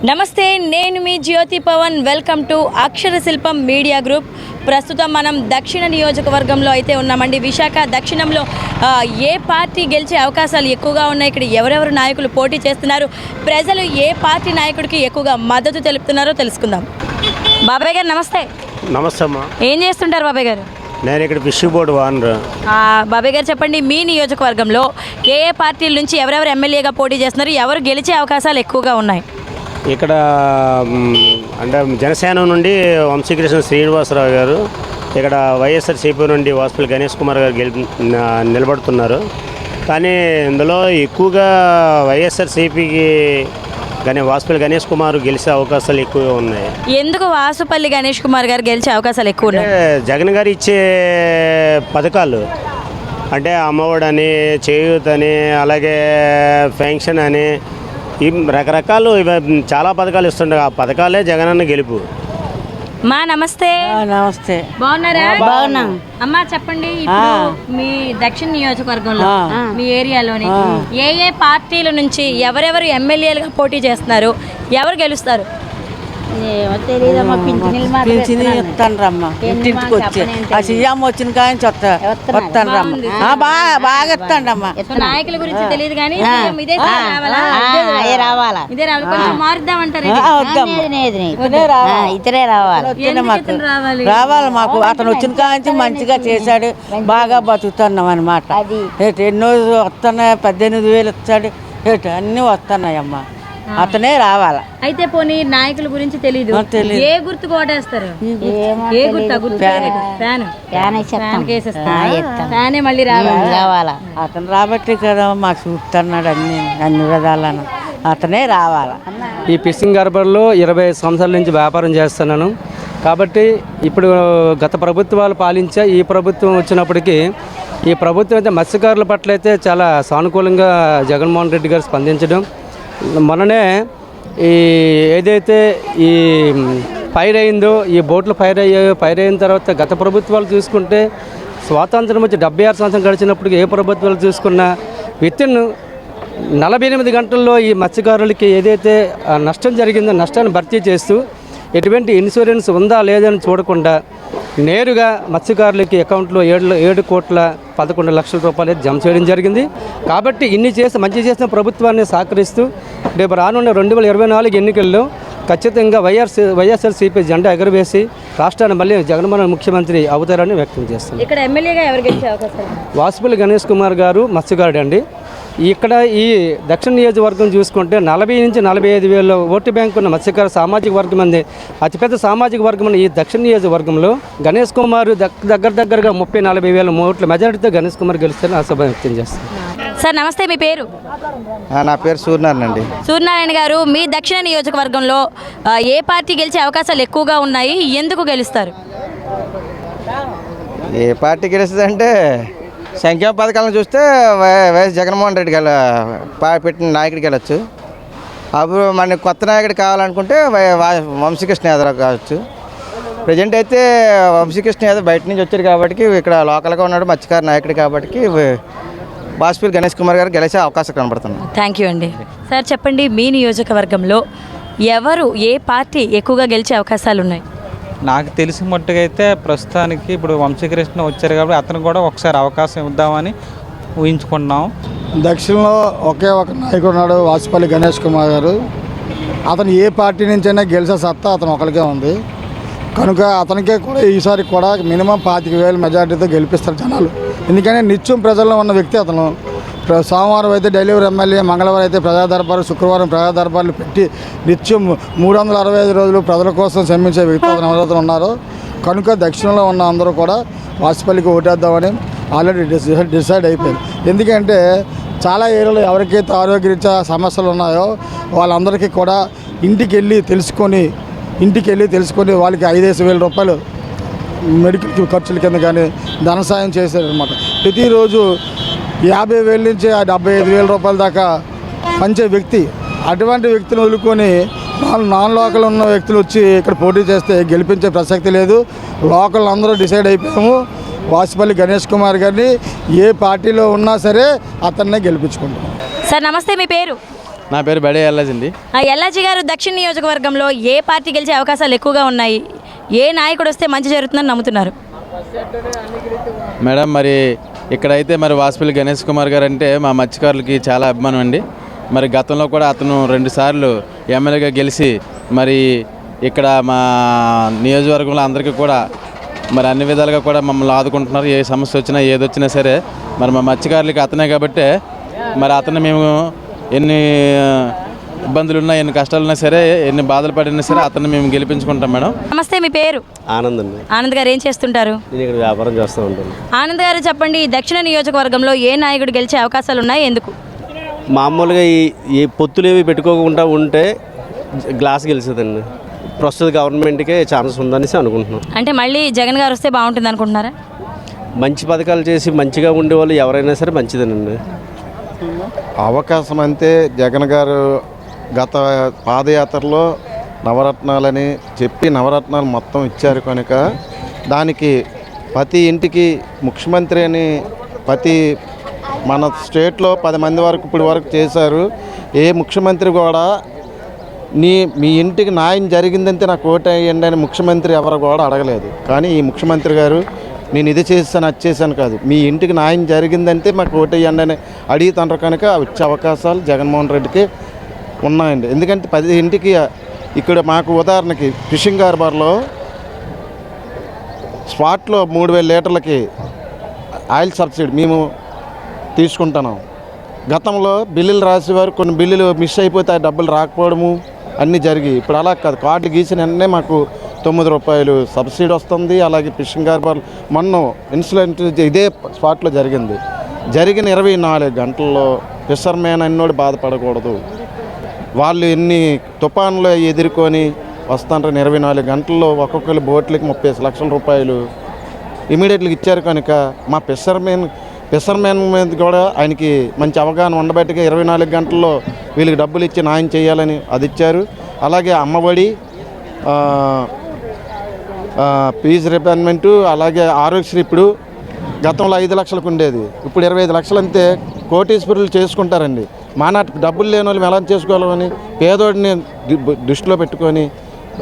నమస్తే, నేను మీ జ్యోతి Pawan. Welcome to అక్షర శిల్పం మీడియా గ్రూప్. ప్రస్తుతం మనం దక్షిణ నియోజకవర్గంలో అయితే ఉన్నామండి. విశాఖ దక్షిణంలో ఏ పార్టీ గెలిచే అవకాశాలు ఎక్కువగా ఉన్నాయి, ఇక్కడ ఎవరెవరు నాయకులు పోటీ చేస్తున్నారు, ప్రజలు ఏ పార్టీ నాయకుడికి ఎక్కువగా మద్దతు తెలుపుతున్నారో తెలుసుకుందాం. బాబాయ్ గారు నమస్తే. నమస్తే అమ్మా. ఏం చేస్తుంటారు బాబాయ్ గారు? నేను ఇక్కడ ఫిషింగ్ బోర్డు వానరు. బాబాయ్ గారు చెప్పండి, మీ నియోజకవర్గంలో ఏ ఏ పార్టీల నుంచి ఎవరెవరు ఎమ్మెల్యేగా పోటీ చేస్తున్నారు, ఎవరు గెలిచే అవకాశాలు ఎక్కువగా ఉన్నాయి? ఇక్కడ అంటే జనసేన నుండి వంశీకృష్ణ శ్రీనివాసరావు గారు, ఇక్కడ వైఎస్ఆర్సీపీ నుండి వాసుపల్లి గణేష్ కుమార్ గారు నిలబడుతున్నారు. కానీ ఇందులో ఎక్కువగా వైఎస్ఆర్సీపీకి వాసుపల్లి గణేష్ కుమార్ గెలిచే అవకాశాలు ఎక్కువగా ఉన్నాయి. ఎందుకు వాసుపల్లి గణేష్ కుమార్ గారు గెలిచే అవకాశాలు ఎక్కువ ఉన్నాయి? జగన్ గారు ఇచ్చే పథకాలు అంటే అమ్మఒడి అని, చేయూత్ అని, అలాగే పెన్షన్ అని, ఈ రకరకాలు చాలా పథకాలు ఇస్తుండే. ఆ పథకాలే జగనన్న గెలుపు. మా నమస్తే. నమస్తే. బాగున్నారా? బాగున్నా. అమ్మా చెప్పండి, ఇప్పుడు మీ దక్షిణ నియోజకవర్గంలో మీ ఏరియాలోని ఏ ఏ పార్టీల నుంచి ఎవరెవరు ఎమ్మెల్యేలుగా పోటీ చేస్తున్నారు, ఎవరు గెలుస్తారు? పింఛని ఇస్తాను రమ్మ, ఇంటింటికి వచ్చి ఆ సీఎం వచ్చిన కానీ వస్తాను రమ్మ, బాగా ఇస్తాను అమ్మ. నాయకుల గురించి తెలియదు కానీ ఇదే రావాలా, ఇదే రావాలి, కొంచెం మారుద్దామంటారు. ఇతరే రావాలి, రావాలి మాకు. అతను వచ్చిన కానీ మంచిగా చేశాడు, బాగా బతుకుతున్నాం అనమాట. ఎన్నో వస్తున్నాయి, 18,000 ఇచ్చాడు, అన్నీ వస్తున్నాయమ్మా. అతనే రావాలా. అయితే పోనీ నాయకుల గురించి తెలీదు, ఏ గుర్తు కోటేస్తారు? ఏ గుర్తు? ఫ్యానే మళ్ళీ రావాలా. అతను రాబట్టి కదా మాకు చూస్తున్నాడు అన్ని విధాలను. అతనే రావాలా. ఈ ఫిషింగ్ హార్బర్లో 20 సంవత్సరాల నుంచి వ్యాపారం చేస్తున్నాను కాబట్టి ఇప్పుడు గత ప్రభుత్వాలు పాలించే ఈ ప్రభుత్వం వచ్చినప్పటికీ ఈ ప్రభుత్వం అయితే మత్స్యకారుల పట్ల అయితే చాలా సానుకూలంగా జగన్మోహన్ రెడ్డి గారు స్పందించడం. మొన్ననే ఈ ఏదైతే ఈ ఫైర్ అయిందో, ఈ బోట్లు ఫైర్ అయిన తర్వాత గత ప్రభుత్వాలు చూసుకుంటే స్వాతంత్రం వచ్చి 76 సంవత్సరం గడిచినప్పటికీ ఏ ప్రభుత్వాలు చూసుకున్నా వితిన్ 48 గంటల్లో ఈ మత్స్యకారులకి ఏదైతే నష్టం జరిగిందో నష్టాన్ని భర్తీ చేస్తూ ఎటువంటి ఇన్సూరెన్స్ ఉందా లేదని చూడకుండా నేరుగా మత్స్యకారులకి అకౌంట్లో 7,11,00,000 రూపాయలు జమ చేయడం జరిగింది. కాబట్టి ఇన్ని మంచి చేసిన ప్రభుత్వాన్ని సహకరిస్తూ రేపు రానున్న 2024 ఎన్నికల్లో ఖచ్చితంగా వైఎస్ఆర్సీపీ జెండా ఎగరవేసి రాష్ట్రాన్ని మళ్ళీ జగన్మోహన్ ముఖ్యమంత్రి అవుతారని వ్యక్తం చేస్తున్నారు. ఇక్కడ ఎమ్మెల్యేగా ఎవరు గెలిచే అవకాశం? వాసుపల్లి గణేష్ కుమార్ గారు మత్స్యకారుడు అండి. ఇక్కడ ఈ దక్షిణ నియోజకవర్గం చూసుకుంటే 40 నుంచి 45,000 ఓటు బ్యాంకు ఉన్న మత్స్యకార సామాజిక వర్గం అంది. అతిపెద్ద సామాజిక వర్గం ఉన్న ఈ దక్షిణ నియోజకవర్గంలో గణేష్ కుమార్ దగ్గరగా 30-40,000 ఓట్ల మెజారిటీతో గణేష్ కుమార్ గెలుస్తారని ఆశాభావం వ్యక్తం చేస్తారు. సార్ నమస్తే, మీ పేరు? నా పేరు సూర్యనారాయణ అండి. సూర్యనారాయణ గారు, మీ దక్షిణ నియోజకవర్గంలో ఏ పార్టీ గెలిచే అవకాశాలు ఎక్కువగా ఉన్నాయి, ఎందుకు గెలుస్తారు? ఏ పార్టీ గెలుస్తుంది అంటే సంక్షేమ పథకాలను చూస్తే వైఎస్ జగన్మోహన్ రెడ్డి పెట్టిన నాయకుడికి వెళ్ళచ్చు. అప్పుడు మన కొత్త నాయకుడు కావాలనుకుంటే వంశీకృష్ణ యాదవ్ కావచ్చు. ప్రజెంట్ అయితే వంశీకృష్ణ యాదవ్ బయట నుంచి వచ్చారు కాబట్టి ఇక్కడ లోకల్గా ఉన్నాడు, మత్స్యకార నాయకుడు కాబట్టి వాసుపల్లి గణేష్ కుమార్ గారు గెలిచే అవకాశం కనబడుతుంది. థ్యాంక్ యూ అండి. సార్ చెప్పండి, మీ నియోజకవర్గంలో ఎవరు ఏ పార్టీ ఎక్కువగా గెలిచే అవకాశాలు ఉన్నాయి? నాకు తెలిసిన మట్టుగా అయితే ప్రస్తుతానికి ఇప్పుడు వంశీకృష్ణ వచ్చారు కాబట్టి అతను కూడా ఒకసారి అవకాశం ఇద్దామని ఊహించుకుంటున్నాం. దక్షిణలో ఒకే ఒక నాయకుడు ఉన్నాడు, వాసుపల్లి గణేష్ కుమార్ గారు. అతను ఏ పార్టీ నుంచైనా గెలిచే సత్తా అతను ఒకరికే ఉంది కనుక అతనికే కూడా ఈసారి కూడా మినిమం 25,000 మెజార్టీతో గెలిపిస్తారు జనాలు. ఎందుకంటే నిత్యం ప్రజల్లో ఉన్న వ్యక్తి అతను. సోమవారం అయితే డెలివరీ ఎమ్మెల్యే, మంగళవారం అయితే ప్రజా దర్బారు, శుక్రవారం ప్రజా దర్బార్లు పెట్టి నిత్యం 365 రోజులు ప్రజల కోసం శ్రమించే వ్యక్తి అతను ఎవరైతే ఉన్నారో కనుక దక్షిణంలో ఉన్న అందరూ కూడా వాసుపల్లికి ఓటేద్దామని ఆల్రెడీ డిసైడ్ అయిపోయింది. ఎందుకంటే చాలా ఏరియాలో ఎవరికైతే ఆరోగ్యరీత్యా సమస్యలు ఉన్నాయో వాళ్ళందరికీ కూడా ఇంటికి వెళ్ళి తెలుసుకొని వాళ్ళకి 5,000 రూపాయలు మెడికల్ ఖర్చుల కింద కానీ ధన సాయం చేశారనమాట. ప్రతిరోజు 50,000 నుంచి 75,000 రూపాయల దాకా పంచే వ్యక్తి. అటువంటి వ్యక్తిని వదులుకొని నాన్ లోకల్ ఉన్న వ్యక్తులు వచ్చి ఇక్కడ పోటీ చేస్తే గెలిపించే ప్రసక్తి లేదు. లోకల్ అందరూ డిసైడ్ అయిపోయాము, వాసుపల్లి గణేష్ కుమార్ గారిని ఏ పార్టీలో ఉన్నా సరే అతన్నే గెలిపించుకుంటాం. సార్ నమస్తే, మీ పేరు? నా పేరు బడే ఎల్లాజండి. ఎల్లాజీ గారు, దక్షిణ నియోజకవర్గంలో ఏ పార్టీ గెలిచే అవకాశాలు ఎక్కువగా ఉన్నాయి? ఏ నాయకుడు వస్తే మంచి జరుగుతుందని నమ్ముతున్నారు? మేడం, మరి ఇక్కడైతే మరి వాసుపల్లి గణేష్ కుమార్ గారు అంటే మా మత్స్యకారులకి చాలా అభిమానం అండి. మరి గతంలో కూడా అతను 2 సార్లు ఎమ్మెల్యేగా గెలిచి మరి ఇక్కడ మా నియోజకవర్గంలో అందరికీ కూడా మరి అన్ని విధాలుగా కూడా మమ్మల్ని ఆదుకుంటున్నారు. ఏ సమస్య వచ్చినా ఏది వచ్చినా సరే మరి మా మత్స్యకారులకి అతనే కాబట్టి మరి అతను మేము ఎన్ని ఇబ్బందులు ఉన్నా, ఎన్ని కష్టాలు ఉన్నా సరే, ఎన్ని బాధలు పడినా సరే అతన్ని మేము గెలిపించుకుంటాం మేడం. నమస్తే, మీ పేరు? ఆనంద్ అండి. ఆనంద్ గారు ఏం చేస్తుంటారు? నేను ఇక్కడ వ్యాపారం చేస్తూ ఉంటాను. ఆనంద్ గారు చెప్పండి, ఈ దక్షిణ నియోజకవర్గంలో ఏ నాయకుడు గెలిచే అవకాశాలు ఉన్నాయి, ఎందుకు? మామూలుగా ఈ పొత్తులు ఏవి పెట్టుకోకుండా ఉంటే గ్లాస్ గెలిచేదండి. ప్రస్తుత గవర్నమెంట్కే ఛాన్స్ ఉందనేసి అనుకుంటున్నాం. అంటే మళ్ళీ జగన్ గారు వస్తే బాగుంటుంది అనుకుంటున్నారా? మంచి పథకాలు చేసి మంచిగా ఉండేవాళ్ళు ఎవరైనా సరే మంచిదేనండి. అవకాశం అంతే. జగన్ గారు గత పాదయాత్రలో నవరత్నాలని చెప్పి నవరత్నాలు మొత్తం ఇచ్చారు కనుక దానికి ప్రతి ఇంటికి ముఖ్యమంత్రి అని మన స్టేట్లో 10 మంది వరకు ఇప్పటి వరకు చేశారు. ఏ ముఖ్యమంత్రి కూడా మీ ఇంటికి న్యాయం జరిగిందంటే నాకు ఓటు వేయండి అని ముఖ్యమంత్రి ఎవరు కూడా అడగలేదు. కానీ ఈ ముఖ్యమంత్రి గారు నేను ఇది చేశాను అది చేశాను కాదు, మీ ఇంటికి న్యాయం జరిగిందంటే మాకు ఓటు వేయండి అని అడుగుతుంటారు కనుక వచ్చే అవకాశాలు జగన్మోహన్ రెడ్డికి ఉన్నాయండి. ఎందుకంటే 10 ఇంటికి ఇక్కడ మాకు ఉదాహరణకి ఫిషింగ్ హార్బర్లో స్పాట్లో 3000 లీటర్లకి ఆయిల్ సబ్సిడీ మేము తీసుకుంటున్నాం. గతంలో బిల్లులు రాసేవారు, కొన్ని బిల్లులు మిస్ అయిపోతే ఆ డబ్బులు రాకపోవడము అన్నీ జరిగి ఇప్పుడు అలా కాదు. కార్డులు గీసిన వెంటనే మాకు 9 రూపాయలు సబ్సిడీ వస్తుంది. అలాగే ఫిషింగ్ హార్బర్ మొన్న ఇన్సిడెంట్ ఇదే స్పాట్లో జరిగింది. జరిగిన 24 గంటల్లో ఫిషర్మెన్ అన్నోడు బాధపడకూడదు. వాళ్ళు ఎన్ని తుఫాన్లు ఎదుర్కొని వస్తుంటారు. 24 గంటల్లో ఒక్కొక్కరు బోట్లకి 30 లక్షల రూపాయలు ఇమీడియట్గా ఇచ్చారు కనుక మా ఫిషర్మెన్ మీద కూడా ఆయనకి మంచి అవగాహన ఉండబట్టిగా 24 గంటల్లో వీళ్ళకి డబ్బులు ఇచ్చి న్యాయం చేయాలని అది ఇచ్చారు. అలాగే అమ్మఒడి, ఫీజు రిపేర్మెంటు, అలాగే ఆరోగ్యశ్రీ ఇప్పుడు గతంలో 5 లక్షలకు ఉండేది, ఇప్పుడు 25 లక్షలు అంతే. కోటీశ్వరులు చేసుకుంటారండి. మానాటి డబ్బులు లేని వాళ్ళు ఎలా చేసుకోవాలని పేదోడిని దృష్టిలో పెట్టుకొని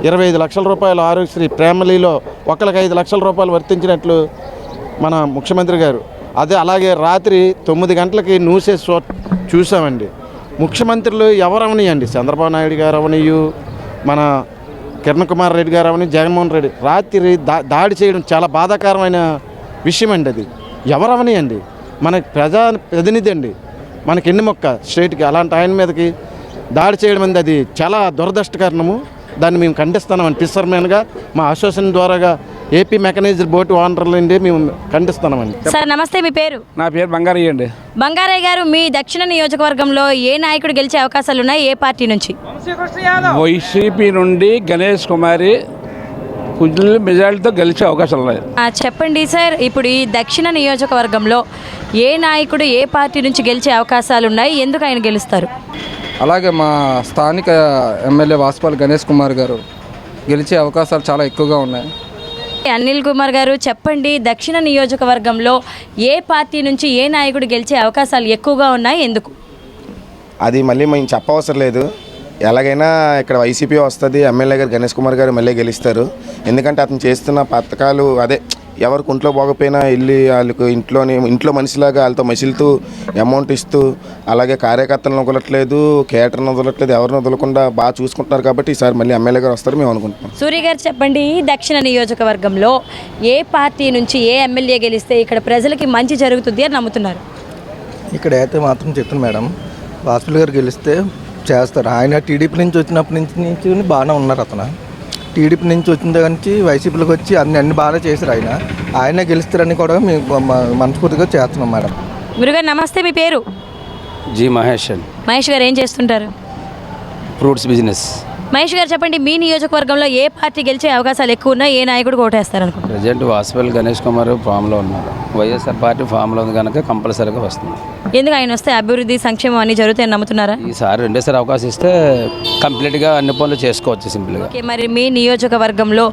25 లక్షల రూపాయలు ఆరోగ్యశ్రీ ఫ్యామిలీలో ఒకరికి 5 లక్షల రూపాయలు వర్తించినట్లు మన ముఖ్యమంత్రి గారు. అదే అలాగే రాత్రి 9 గంటలకి న్యూస్ చూసామండి. ముఖ్యమంత్రులు ఎవరు అవనియండి, చంద్రబాబు నాయుడు గారు అవనియు, మన కిరణ్ కుమార్ రెడ్డి గారు అవని, జగన్మోహన్ రెడ్డి రాత్రి దాడి చేయడం చాలా బాధాకరమైన విషయం అండి. అది ఎవరు అవనియండి, మన ప్రతినిధి అండి, మనకి ఎన్ని మొక్క స్టేట్కి అలాంటి ఆయన మీదకి దాడి చేయడం అనేది అది చాలా దురదృష్టకరణము. దాన్ని మేము ఖండిస్తున్నామండి. ఫిషర్మెన్గా మా అసోసియేషన్ ద్వారాగా ఏపీ మెకనైజ్డ్ బోట్ ఓనర్లండి మేము ఖండిస్తున్నామండి. సార్ నమస్తే, మీ పేరు? నా పేరు బంగారయ్య అండి. బంగారయ్య గారు, మీ దక్షిణ నియోజకవర్గంలో ఏ నాయకుడు గెలిచే అవకాశాలు ఉన్నాయి, ఏ పార్టీ నుంచి? వైసీపీ నుండి గణేష్ కుమారి కొంచెం మెజారిటీతో గెలిచే అవకాశాలు ఉన్నాయి. చెప్పండి సార్, ఇప్పుడు ఈ దక్షిణ నియోజకవర్గంలో ఏ నాయకుడు ఏ పార్టీ నుంచి గెలిచే అవకాశాలు ఉన్నాయి, ఎందుకు ఆయన గెలుస్తారు? అలాగే మా స్థానిక ఎమ్మెల్యే వాసుపల్లి గణేష్ కుమార్ గారు గెలిచే అవకాశాలు చాలా ఎక్కువగా ఉన్నాయి. అనిల్ కుమార్ గారు చెప్పండి, దక్షిణ నియోజకవర్గంలో ఏ పార్టీ నుంచి ఏ నాయకుడు గెలిచే అవకాశాలు ఎక్కువగా ఉన్నాయి, ఎందుకు? అది మళ్ళీ మేము చెప్పవసరం లేదు. ఎలాగైనా ఇక్కడ వైసీపీ వస్తుంది, ఎమ్మెల్యే గారు గణేష్ కుమార్ గారు మళ్ళీ గెలుస్తారు. ఎందుకంటే అతను చేస్తున్న పథకాలు అదే ఎవరికి ఒంట్లో బాగపోయినా వెళ్ళి వాళ్ళకు ఇంట్లో మనిషిలాగా వాళ్ళతో మసిలుతూ అమౌంట్ ఇస్తూ, అలాగే కార్యకర్తలను వదలట్లేదు, కేటర్ను వదలట్లేదు, ఎవరిని వదలకుండా బాగా చూసుకుంటున్నారు. కాబట్టి ఈసారి మళ్ళీ ఎమ్మెల్యే గారు వస్తారు మేము అనుకుంటున్నాం. సూర్య గారు చెప్పండి, దక్షిణ నియోజకవర్గంలో ఏ పార్టీ నుంచి ఏ ఎమ్మెల్యే గెలిస్తే ఇక్కడ ప్రజలకి మంచి జరుగుతుంది అని నమ్ముతున్నారు? ఇక్కడ అయితే మాత్రం చెప్తాను మేడం, వాసుపల్లి గారు గెలిస్తే చేస్తారు. ఆయన టీడీపీ నుంచి వచ్చినప్పటి నుంచి బాగానే ఉన్నారు. అతను టీడీపీ నుంచి వచ్చిన దగ్గర నుంచి వైసీపీలోకి వచ్చి అన్ని బాగా చేశారు. ఆయన గెలుస్తారని కూడా మేము మనస్ఫూర్తిగా చేస్తున్నాం మేడం. గురుగారు నమస్తే, మీ పేరు? జీ మహేష్. మహేష్ గారు ఏం చేస్తుంటారు? Fruits business. మహేష్ గారు చెప్పండి, మీ నియోజకవర్గంలో ఏ పార్టీ గెలిచే అవకాశాలు ఎక్కువ ఉన్నాయి, ఏ నాయకుడు ఓటేస్తారు అనుకుంటున్నారు? ప్రజెంట్ వాసుపల్లి గణేష్ కుమార్ ఫామ్లో ఉన్నారు. వైఎస్ఆర్ పార్టీ ఫామ్లో ఉంది కనుక కంపల్సరీగా వస్తుంది. ఎందుకు ఆయన వస్తే అభివృద్ధి సంక్షేమం అన్ని జరుగుతాయని నమ్ముతున్నారా? ఈసారి 2సారి అవకాశం ఇస్తే కంప్లీట్గా అన్ని పనులు చేసుకోవచ్చు సింపుల్గా. ఓకే, మరి మీ నియోజకవర్గంలో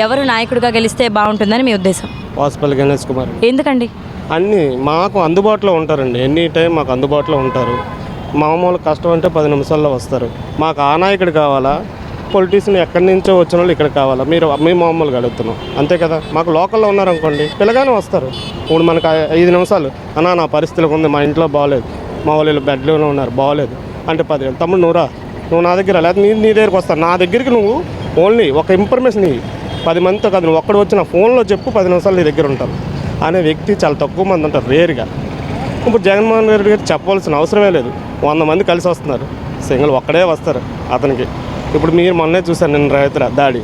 ఎవరు నాయకుడిగా గెలిస్తే బాగుంటుందని మీ ఉద్దేశం? వాసుపల్లి గణేష్ కుమార్. ఎందుకండి? అన్నీ మాకు అందుబాటులో ఉంటారండి, ఎనీ టైం మాకు అందుబాటులో ఉంటారు. మామూలు కష్టం అంటే 10 నిమిషాల్లో వస్తారు. మాకు ఆ నాయకుడు కావాలా, పొలిటీషియన్ ఎక్కడి నుంచో వచ్చిన వాళ్ళు ఇక్కడ కావాలా? మేము మామూలుగా అడుగుతున్నాం అంతే కదా. మాకు లోకల్లో ఉన్నారనుకోండి పిల్లగానే వస్తారు. ఇప్పుడు మనకు 5 నిమిషాలు అన్నా నా పరిస్థితులకు ఉంది, మా ఇంట్లో బాగోలేదు, మా వాళ్ళు బెడ్లో ఉన్నారు బాగోలేదు అంటే 10 తమ్ముడు నువ్వు నా దగ్గర లేదా నీ దగ్గరికి వస్తాను. నా దగ్గరికి నువ్వు ఓన్లీ ఒక ఇన్ఫర్మేషన్ 10 మందితో కాదు, నువ్వు ఒక్కడు వచ్చిన ఫోన్లో చెప్పు 10 నిమిషాలు నీ దగ్గర ఉంటారు అనే వ్యక్తి చాలా తక్కువ మంది ఉంటారు, రేరుగా. ఇప్పుడు జగన్మోహన్ రెడ్డి గారు చెప్పవలసిన అవసరమే లేదు. 100 మంది కలిసి వస్తున్నారు, సింగిల్ ఒక్కడే వస్తారు అతనికి. ఇప్పుడు మీరు మొన్నే చూశారు, నిన్న రైతుల దాడి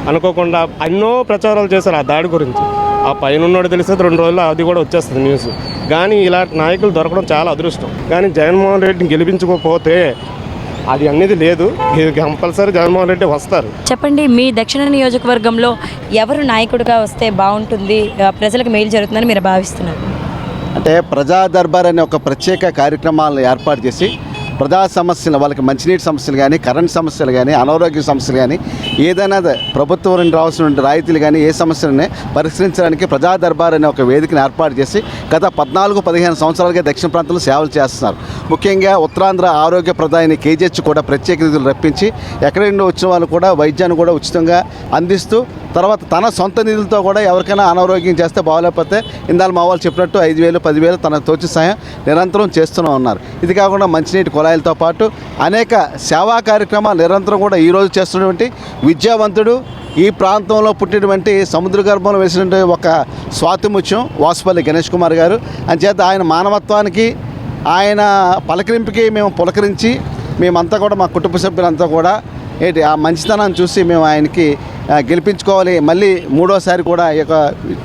అనుకోకుండా ఎన్నో ప్రచారాలు చేశారు ఆ దాడి గురించి. ఆ పైన ఉన్నోడు తెలిసేది 2 రోజుల్లో అది కూడా వచ్చేస్తుంది న్యూస్. కానీ ఇలాంటి నాయకులు దొరకడం చాలా అదృష్టం. కానీ జగన్మోహన్ రెడ్డిని గెలిపించుకోకపోతే అది అనేది లేదు. కంపల్సరీ జగన్మోహన్ రెడ్డి వస్తారు. చెప్పండి, మీ దక్షిణ నియోజకవర్గంలో ఎవరు నాయకుడిగా వస్తే బాగుంటుంది, ప్రజలకు మేలు జరుగుతుందని మీరు భావిస్తున్నారు? అంటే ప్రజా దర్బార్ అనే ఒక ప్రత్యేక కార్యక్రమాలను ఏర్పాటు చేసి ప్రజా సమస్యలు, వాళ్ళకి మంచినీటి సమస్యలు కానీ, కరెంట్ సమస్యలు కానీ, అనారోగ్య సమస్యలు కానీ, ఏదైనా ప్రభుత్వం నుండి రావాల్సిన రాయితీలు కానీ ఏ సమస్యలని పరిష్కరించడానికి ప్రజా దర్బార్ అనే ఒక వేదికను ఏర్పాటు చేసి గత 14-15 సంవత్సరాలుగా దక్షిణ ప్రాంతంలో సేవలు చేస్తున్నారు. ముఖ్యంగా ఉత్తరాంధ్ర ఆరోగ్య ప్రదాయిని కేజీహెచ్ కూడా ప్రత్యేక నిధులు రప్పించి ఎక్కడి నుండి వచ్చిన వాళ్ళు కూడా వైద్యాన్ని కూడా ఉచితంగా అందిస్తూ, తర్వాత తన సొంత నిధులతో కూడా ఎవరికైనా అనారోగ్యం చేస్తే బాగోలేకపోతే ఇందాక మా వాళ్ళు చెప్పినట్టు 5,000, 10,000 తన తోచి సాయం నిరంతరం చేస్తూనే ఉన్నారు. ఇది కాకుండా మంచినీటి కుళాయిలతో పాటు అనేక సేవా కార్యక్రమాలు నిరంతరం కూడా ఈరోజు చేస్తున్నటువంటి విద్యావంతుడు, ఈ ప్రాంతంలో పుట్టినటువంటి సముద్ర గర్భంలో వేసినటువంటి ఒక స్వాతిముత్యం వాసుపల్లి గణేష్ కుమార్ గారు. అంచేత ఆయన మానవత్వానికి, ఆయన పలకరింపుకి మేము పులకరించి మేమంతా కూడా మా కుటుంబ సభ్యులంతా కూడా ఆ మంచితనాన్ని చూసి మేము ఆయనకి గెలిపించుకోవాలి. మళ్ళీ 3వసారి కూడా ఈ యొక్క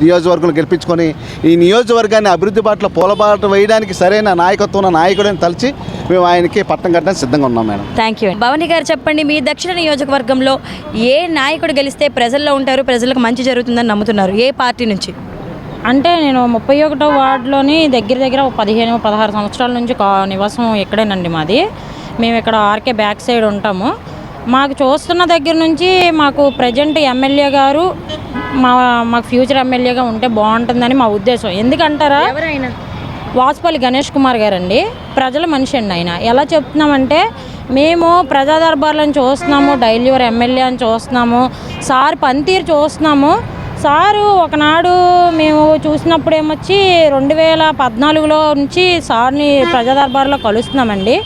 నియోజకవర్గంలో గెలిపించుకొని ఈ నియోజకవర్గాన్ని అభివృద్ధి బాటలో పూలబాట వేయడానికి సరైన నాయకత్వం ఉన్న నాయకుడిని తలిచి మేము ఆయనకి పట్టం కట్టడానికి సిద్ధంగా ఉన్నాం మేడం. Thank you. భవానీ గారు చెప్పండి, మీ దక్షిణ నియోజకవర్గంలో ఏ నాయకుడు గెలిస్తే ప్రజల్లో ఉంటారు, ప్రజలకు మంచి జరుగుతుందని నమ్ముతున్నారు? ఏ పార్టీ నుంచి? అంటే నేను 31వ వార్డులోని దగ్గర 15-16 సంవత్సరాల నుంచి నివాసం ఇక్కడేనండి మాది. మేము ఇక్కడ ఆర్కే బ్యాక్ సైడ్ ఉంటాము. మాకు చూస్తున్న దగ్గర నుంచి మాకు ప్రజెంట్ ఎమ్మెల్యే గారు మాకు ఫ్యూచర్ ఎమ్మెల్యేగా ఉంటే బాగుంటుందని మా ఉద్దేశం. ఎందుకంటారా, వాసుపల్లి గణేష్ కుమార్ గారు అండి ప్రజల మనిషి అండి. ఆయన ఎలా చెప్తున్నామంటే, మేము ప్రజా దర్బార్లను చూస్తున్నాము, డైలీ ఎమ్మెల్యే అని చూస్తున్నాము, సార్ పనితీరు చూస్తున్నాము. సారు ఒకనాడు మేము చూసినప్పుడు ఏమొచ్చి 2014లో నుంచి సార్ని ప్రజా దర్బార్లో కలుస్తున్నామండి.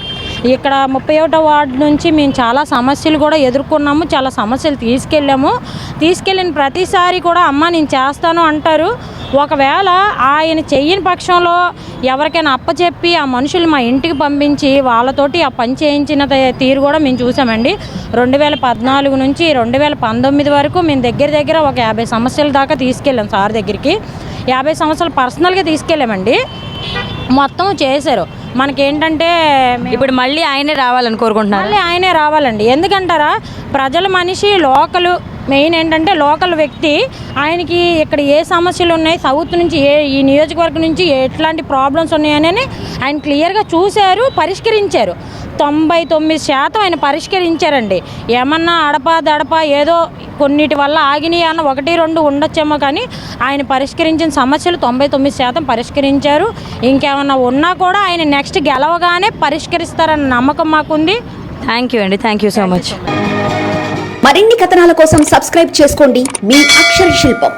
ఇక్కడ 31వ వార్డు నుంచి మేము చాలా సమస్యలు కూడా ఎదుర్కొన్నాము, చాలా సమస్యలు తీసుకెళ్ళిన ప్రతిసారి కూడా అమ్మ నేను చేస్తాను అంటారు. ఒకవేళ ఆయన చెయ్యని పక్షంలో ఎవరికైనా అప్పచెప్పి ఆ మనుషులు మా ఇంటికి పంపించి వాళ్ళతోటి ఆ పని చేయించిన తీరు కూడా మేము చూసామండి. 2014 నుంచి 2019 వరకు మేము దగ్గర ఒక 50 సమస్యల దాకా తీసుకెళ్ళాం సార్ దగ్గరికి. 50 సంవత్సరాలు పర్సనల్గా తీసుకెళ్ళామండి, మొత్తం చేశారు. మనకేంటంటే ఇప్పుడు మళ్ళీ ఆయనే రావాలని కోరుకుంటున్నారు. మళ్ళీ ఆయనే రావాలండి. ఎందుకంటారా, ప్రజల మనిషి, లోకలు మెయిన్ ఏంటంటే లోకల్ వ్యక్తి. ఆయనకి ఇక్కడ ఏ సమస్యలు ఉన్నాయి, సౌత్ నుంచి ఈ నియోజకవర్గం నుంచి ఎట్లాంటి ప్రాబ్లమ్స్ ఉన్నాయని ఆయన క్లియర్గా చూశారు, పరిష్కరించారు. 99% ఆయన పరిష్కరించారండి. ఏమన్నా అడపా ఏదో కొన్నిటి వల్ల ఆగినాయి అన్న 1-2 ఉండొచ్చేమో, కానీ ఆయన పరిష్కరించిన సమస్యలు 99% పరిష్కరించారు. ఇంకేమన్నా ఉన్నా కూడా ఆయన నెక్స్ట్ గెలవగానే పరిష్కరిస్తారన్న నమ్మకం మాకుంది. థ్యాంక్ యూ అండి, థ్యాంక్ యూ సో మచ్. మరిన్ని కథనాల కోసం సబ్స్క్రైబ్ చేసుకోండి మీ అక్షర శిల్పం.